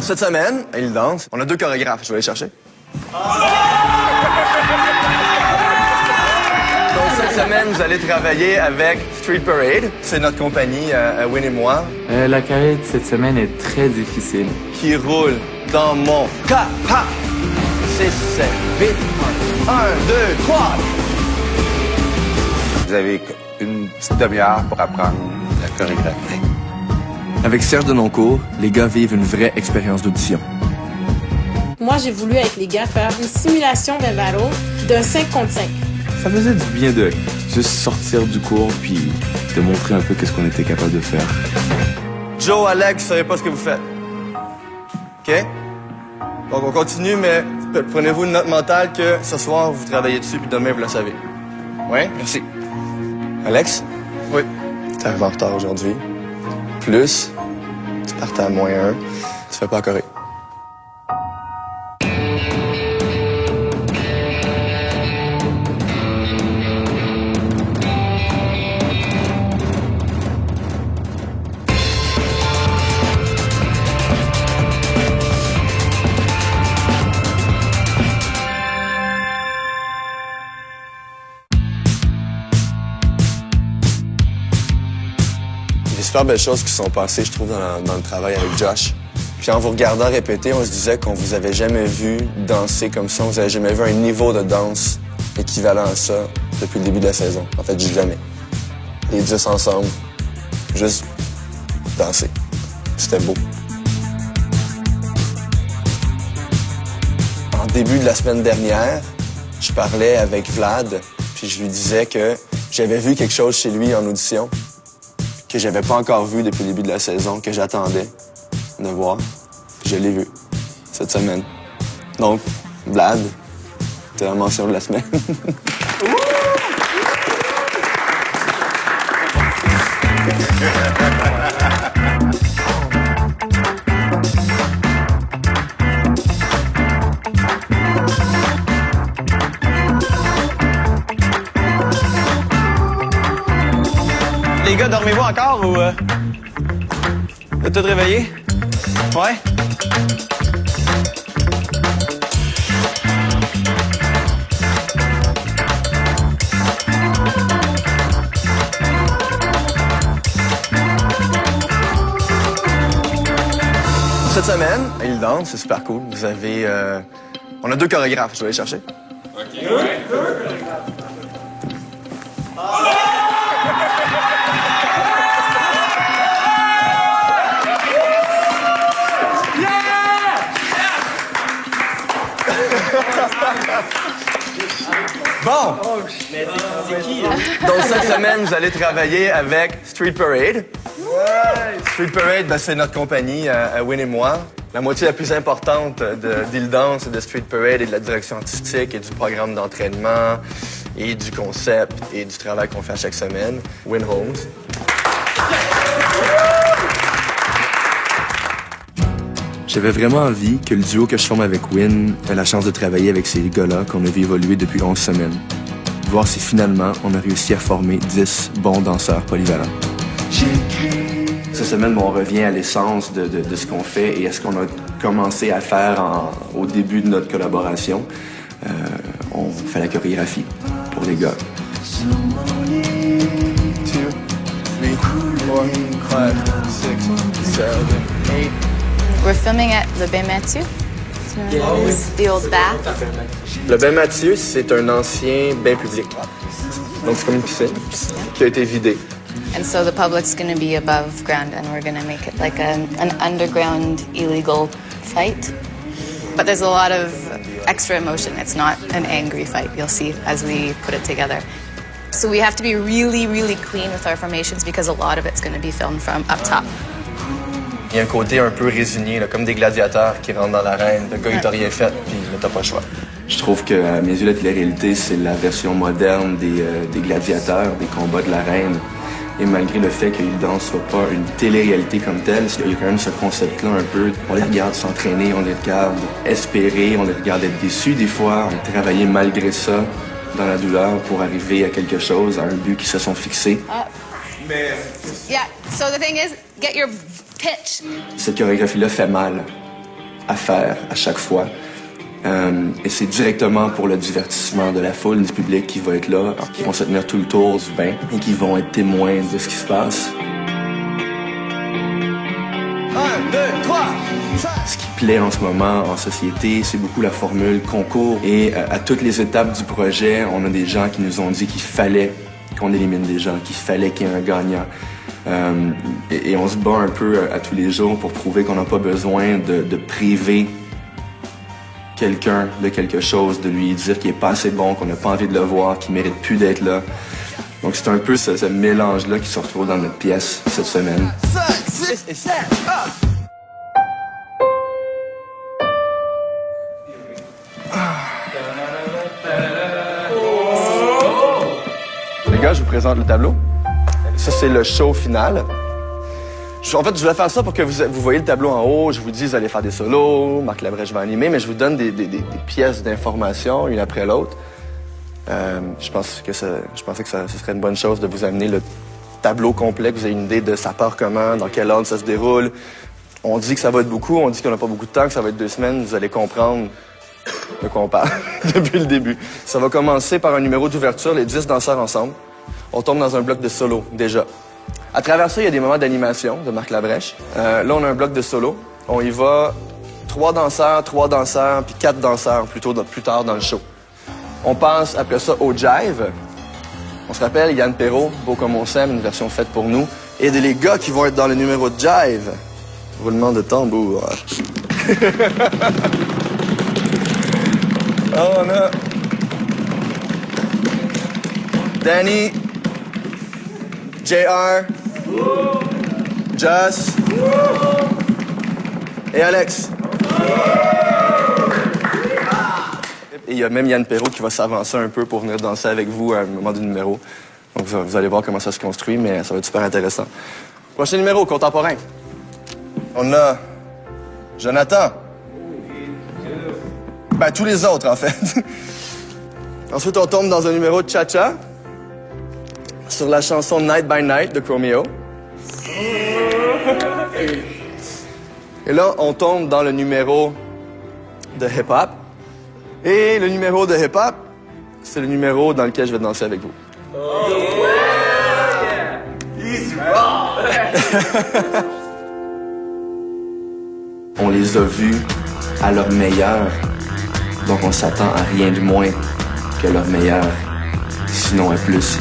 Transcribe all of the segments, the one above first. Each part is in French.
Cette semaine, il danse. On a 2 chorégraphes. Je vais les chercher. Donc, cette semaine, vous allez travailler avec Street Parade. C'est notre compagnie, Win et moi. La carrière de cette semaine est très difficile. Qui roule dans mon cap. 6, 7, 8, 1, 2, 3. Vous avez une petite demi-heure pour apprendre la chorégraphie. Avec Serge Denoncourt, les gars vivent une vraie expérience d'audition. Moi, j'ai voulu, avec les gars, faire une simulation d'un battle d'un 5 contre 5. Ça faisait du bien de juste sortir du cours puis de montrer un peu qu'est-ce qu'on était capable de faire. Joe, Alex, vous savez pas ce que vous faites. OK? Donc, on continue, mais prenez-vous une note mentale que ce soir, vous travaillez dessus, puis demain, vous la savez. Ouais? Merci. Alex? Oui. T'es arrivé en retard aujourd'hui. Plus, tu partais à -1, tu fais pas la choré. Des super belles choses qui se sont passées, je trouve, dans le travail avec Josh. Puis en vous regardant répéter, on se disait qu'on vous avait jamais vu danser comme ça. On vous avait jamais vu un niveau de danse équivalent à ça depuis le début de la saison. En fait, jamais. Les 10 ensemble, juste danser. C'était beau. En début de la semaine dernière, je parlais avec Vlad, puis je lui disais que j'avais vu quelque chose chez lui en audition que j'avais pas encore vu depuis le début de la saison, que j'attendais de voir. Je l'ai vu cette semaine. Donc, Vlad, t'es la mention de la semaine. Les gars, dormez-vous encore ou... Vous êtes tous réveillés? Ouais? Cette semaine, il danse, c'est super cool. Vous avez... On a 2 chorégraphes, je vais les chercher. OK. Bon! Mais c'est qui, là? Donc, cette semaine, vous allez travailler avec Street Parade. Street Parade, ben, c'est notre compagnie, Win et moi. La moitié la plus importante d'Île Danse et de Street Parade et de la direction artistique et du programme d'entraînement et du concept et du travail qu'on fait à chaque semaine. Win Homes. J'avais vraiment envie que le duo que je forme avec Win ait la chance de travailler avec ces gars-là qu'on a vu évoluer depuis 11 semaines. Voir si finalement on a réussi à former 10 bons danseurs polyvalents. Cette semaine, on revient à l'essence de ce qu'on fait et à ce qu'on a commencé à faire au début de notre collaboration. On fait la chorégraphie pour les gars. 2, 3, 4, 5, 7, 8. We're filming at Le Bain Mathieu. The old bath. Le Bain Mathieu, c'est un ancien bain public. Donc, c'est comme une piscine qui a été vidée. And so the public's going to be above ground, and we're going to make it like an underground illegal fight. But there's a lot of extra emotion. It's not an angry fight, you'll see as we put it together. So we have to be really, really clean with our formations because a lot of it's going to be filmed from up top. Il y a un côté un peu résigné, là, comme des gladiateurs qui rentrent dans l'arène. Le gars, il t'a rien fait, puis là, t'as pas le choix. Je trouve que, à mes yeux, la télé-réalité, c'est la version moderne des gladiateurs, des combats de l'arène. Et malgré le fait qu'ils ne dansent pas une télé-réalité comme telle, il y a quand même ce concept-là un peu. On les regarde s'entraîner, on les regarde espérer, on les regarde être déçus des fois, on travailler malgré ça dans la douleur pour arriver à quelque chose, à un but qu'ils se sont fixés. Yeah, so the thing is, get your pitch. Cette chorégraphie-là fait mal. à faire à chaque fois. Et c'est directement pour le divertissement de la foule, du public qui va être là, qui vont se tenir tout le tour du bain et qui vont être témoins de ce qui se passe. 1, 2, 3, Ce qui plaît en ce moment en société, c'est beaucoup la formule concours. Et à toutes les étapes du projet, on a des gens qui nous ont dit qu'il fallait qu'on élimine des gens, qu'il fallait qu'il y ait un gagnant. Et on se bat un peu à tous les jours pour prouver qu'on n'a pas besoin de priver quelqu'un de quelque chose, de lui dire qu'il est pas assez bon, qu'on n'a pas envie de le voir, qu'il mérite plus d'être là. Donc c'est un peu ce mélange-là qui se retrouve dans notre pièce cette semaine. 5, 6 et 7, Les gars, je vous présente le tableau. Ça, c'est le show final. En fait, je voulais faire ça pour que vous voyez le tableau en haut. Je vous dis, vous allez faire des solos, Marc Labrèche va animer, mais je vous donne des pièces d'information, une après l'autre. Je pensais que ce serait une bonne chose de vous amener le tableau complet, que vous ayez une idée de ça part comment, dans quel ordre ça se déroule. On dit que ça va être beaucoup, on dit qu'on n'a pas beaucoup de temps, que ça va être 2 semaines. Vous allez comprendre de quoi on parle depuis le début. Ça va commencer par un numéro d'ouverture, les 10 danseurs ensemble. On tombe dans un bloc de solo, déjà. À travers ça, il y a des moments d'animation de Marc Labrèche. Là, on a un bloc de solo. On y va 3 danseurs, puis 4 danseurs plus tard dans le show. On passe après ça au jive. On se rappelle, Yann Perrault, Beau comme on s'aime, une version faite pour nous. Et les gars qui vont être dans le numéro de jive. Roulement de tambour. On a Danny, JR, Joss et Alex. Et il y a même Yann Perrault qui va s'avancer un peu pour venir danser avec vous à un moment du numéro. Donc vous allez voir comment ça se construit, mais ça va être super intéressant. Prochain numéro, contemporain. On a Jonathan. Ben, tous les autres, en fait. Ensuite, on tombe dans un numéro de cha-cha sur la chanson Night by Night de Chromeo. Et là, on tombe dans le numéro de hip-hop. Et le numéro de hip-hop, c'est le numéro dans lequel je vais danser avec vous. On les a vus à leur meilleur, donc on s'attend à rien de moins que leur meilleur, sinon à plus.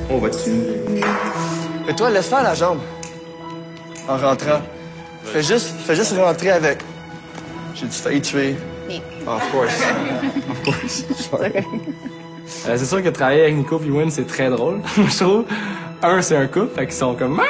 On va dessus. Et toi, laisse faire la jambe. En rentrant. Fais juste rentrer avec. J'ai dû failli tuer. Of course. Of course. Okay. C'est sûr que travailler avec Nico et Win, c'est très drôle. Je trouve. C'est un couple, fait qu'ils sont comme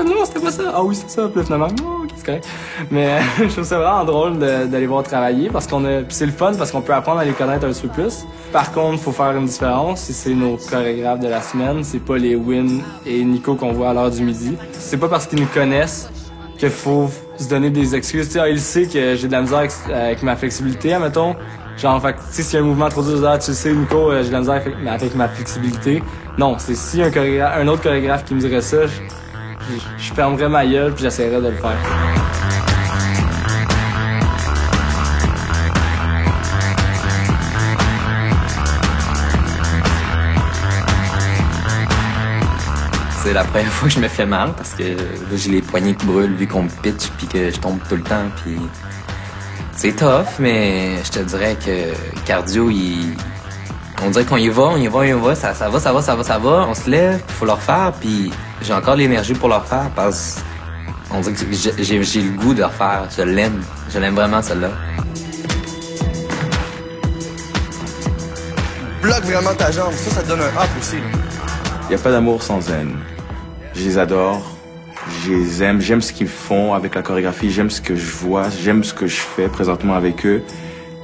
non, c'était pas ça. Ah oui, c'est ça. Puis finalement, non, c'est correct. Mais je trouve ça vraiment drôle d'aller voir travailler parce c'est le fun parce qu'on peut apprendre à les connaître un petit peu plus. Par contre, faut faire une différence. Si c'est nos chorégraphes de la semaine, c'est pas les Win et Nico qu'on voit à l'heure du midi. C'est pas parce qu'ils nous connaissent qu'il faut se donner des excuses. Tu sais, il sait que j'ai de la misère avec ma flexibilité, admettons. Genre, fait, tu sais, s'il y a un mouvement trop dur, tu sais, Nico, j'ai de la misère avec ma flexibilité. Non, c'est si un autre chorégraphe qui me dirait ça, je fermerais ma gueule puis j'essaierais de le faire. C'est la première fois que je me fais mal parce que là, j'ai les poignets qui brûlent vu qu'on me pitch puis que je tombe tout le temps puis c'est tough, mais je te dirais que cardio, on dirait qu'on y va, ça va, on se lève, il faut le refaire puis j'ai encore l'énergie pour le refaire parce qu'on dirait que j'ai le goût de le refaire, je l'aime vraiment celle-là. bloques vraiment ta jambe. Ça te donne un up aussi. Il n'y a pas d'amour sans haine. Je les adore, je les aime, j'aime ce qu'ils font avec la chorégraphie, j'aime ce que je vois, j'aime ce que je fais présentement avec eux,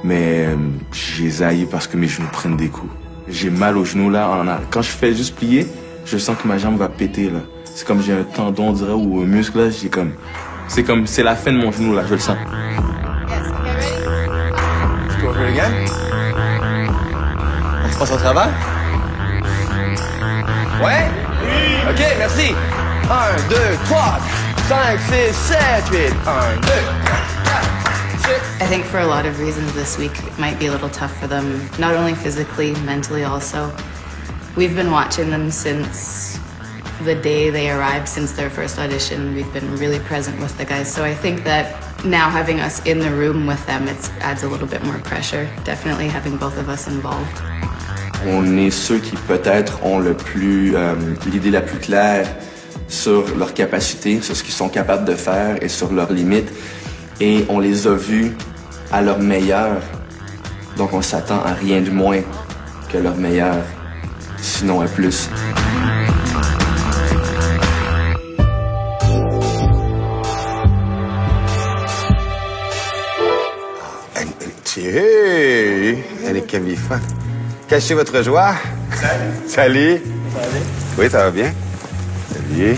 mais je les haïs parce que mes genoux prennent des coups. J'ai mal aux genoux là, quand je fais juste plier, je sens que ma jambe va péter là. C'est comme j'ai un tendon, on dirait, ou un muscle là, c'est la fin de mon genou là, je le sens. Tu go over it again? On se passe au travers? Ouais? Oui! OK, merci. 1, 2, 3, 5, 6, 7, 8. 1, 2, 3, 4, 6. I think for a lot of reasons this week it might be a little tough for them, not only physically, mentally also. We've been watching them since the day they arrived, since their first audition. We've been really present with the guys. So I think that now having us in the room with them, it adds a little bit more pressure. Definitely having both of us involved. On est ceux qui peut-être ont le plus l'idée la plus claire sur leurs capacités, sur ce qu'ils sont capables de faire et sur leurs limites. Et on les a vus à leur meilleur. Donc on s'attend à rien de moins que leur meilleur, sinon à plus. Hey! Elle est camifa. Cachez votre joie. Salut. Salut. Salut. Oui, ça va bien? Salut.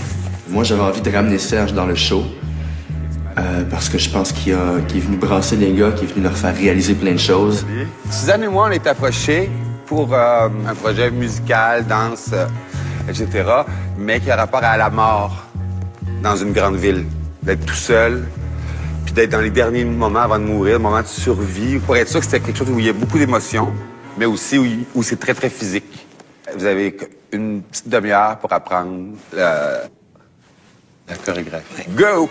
Moi, j'avais envie de ramener Serge dans le show parce que je pense qu'il est venu brasser les gars, qu'il est venu leur faire réaliser plein de choses. Suzanne et moi, on est approchés pour un projet musical, danse, etc., mais qui a rapport à la mort dans une grande ville. D'être tout seul, puis d'être dans les derniers moments avant de mourir, le moment de survie, pour être sûr que c'était quelque chose où il y a beaucoup d'émotions, mais aussi où c'est très, très physique. Vous avez une petite demi-heure pour apprendre la chorégraphie. Go!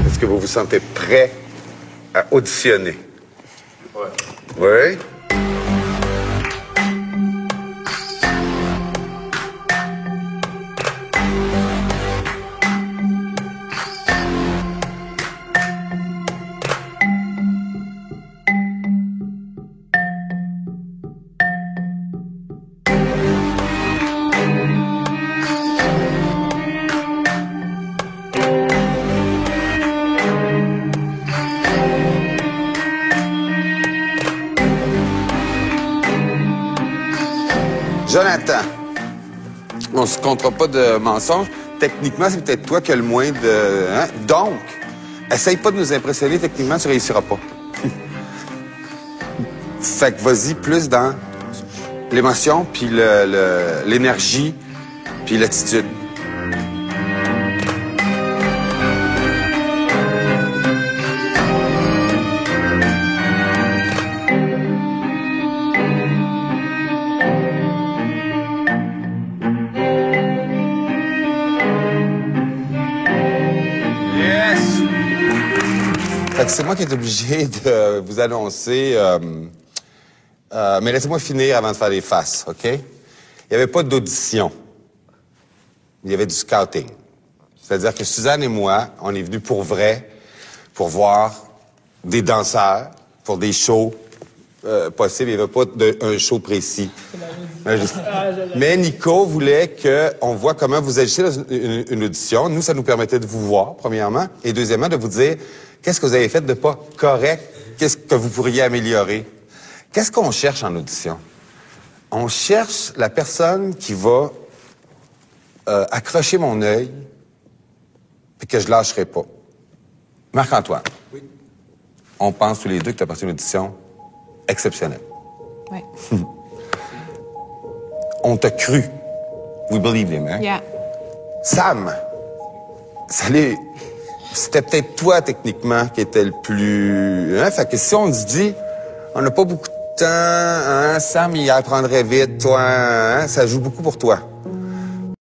Est-ce que vous vous sentez prêt à auditionner? Ouais. Oui? Jonathan, on se comptera pas de mensonges. Techniquement, c'est peut-être toi qui as le moins de... Hein? Donc, essaye pas de nous impressionner. Techniquement, tu réussiras pas. Fait que vas-y plus dans l'émotion, puis l'énergie, puis l'attitude. C'est moi qui est obligé de vous annoncer, mais laissez-moi finir avant de faire les faces, OK? Il n'y avait pas d'audition. Il y avait du scouting. C'est-à-dire que Suzanne et moi, on est venus pour vrai, pour voir des danseurs, pour des shows possibles. Il n'y avait pas un show précis. Mais Nico voulait qu'on voit comment vous agissez dans une audition. Nous, ça nous permettait de vous voir, premièrement, et deuxièmement, de vous dire qu'est-ce que vous avez fait de pas correct, qu'est-ce que vous pourriez améliorer. Qu'est-ce qu'on cherche en audition? On cherche la personne qui va accrocher mon œil et que je lâcherai pas. Marc-Antoine, oui. On pense tous les deux que tu as passé une audition exceptionnelle. Oui. On t'a cru. We believe him, hein? Yeah. Sam, c'était peut-être toi, techniquement, qui était le plus... Hein? Fait que si on se dit, on n'a pas beaucoup de temps, hein? Sam, il apprendrait vite, toi, hein? Ça joue beaucoup pour toi.